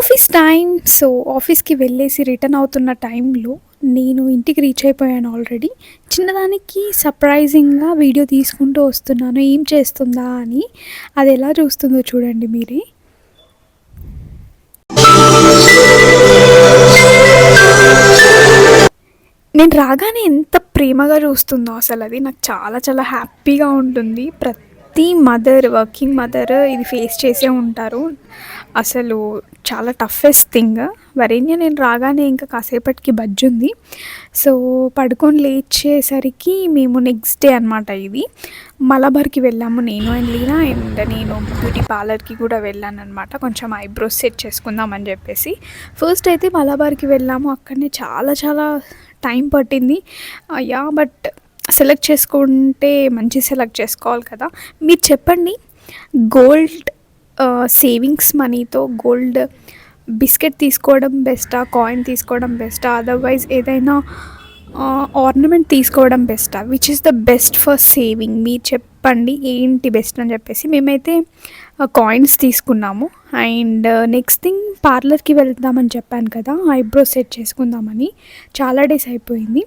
Office time. So, ఆఫీస్‌కి వెళ్ళేసి return అవుతున్న టైంలో నేను ఇంటికి రీచ్ అయిపోయాను ఆల్రెడీ. చిన్నదానికి సర్ప్రైజింగ్‌గా వీడియో తీసుకుంటూ వస్తున్నాను. ఏం చేస్తుందా అని. అదెలా చూస్తుందో చూడండి మీరే. నేను రాగానే ఎంత ప్రేమగా చూస్తుందో అసలది. నాకు చాలా చాలా హ్యాపీగా ఉంటుంది. ప్రతి మదర్, వర్కింగ్ మదర్ ఇది ఫేస్ చేసే ఉంటారు. అసలు చాలా టఫెస్ట్ థింగ్. వరేణ్య నేను రాగానే ఇంకా కాసేపటికి బజ్జుంది. సో, పడుకొని లేచేసరికి మేము నెక్స్ట్ డే అనమాట ఇది. మలబార్‌కి వెళ్ళాము నేను అండ్ లీనా. అండ్ నేను బ్యూటీ పార్లర్‌కి కూడా వెళ్ళాననమాట. కొంచెం ఐబ్రోస్ సెట్ చేసుకుందాం అని చెప్పేసి. ఫస్ట్ అయితే మలబార్‌కి వెళ్ళాము. అక్కడనే చాలా చాలా టైం పట్టింది. యాహ్! బట్ సెలెక్ట్ చేసుకుంటే మంచిగా సెలెక్ట్ చేసుకోవాలి కదా! మీరు చెప్పండి, గోల్డ్ సేవింగ్స్ మనీతో గోల్డ్ బిస్కెట్ తీసుకోవడం బెస్టా? కాయిన్ తీసుకోవడం బెస్టా? అదర్‌వైజ్ ఏదైనా ఆర్నమెంట్ తీసుకోవడం బెస్టా? Which is the best for saving? మీరు చెప్పండి ఏంటి బెస్ట్ అని చెప్పేసి. మేమైతే కాయిన్స్ తీసుకున్నాము. అండ్ నెక్స్ట్ థింగ్, పార్లర్‌కి వెళ్దామని చెప్పాను కదా! ఐబ్రోస్ సెట్ చేసుకుందామని. చాలా డేస్ అయిపోయింది.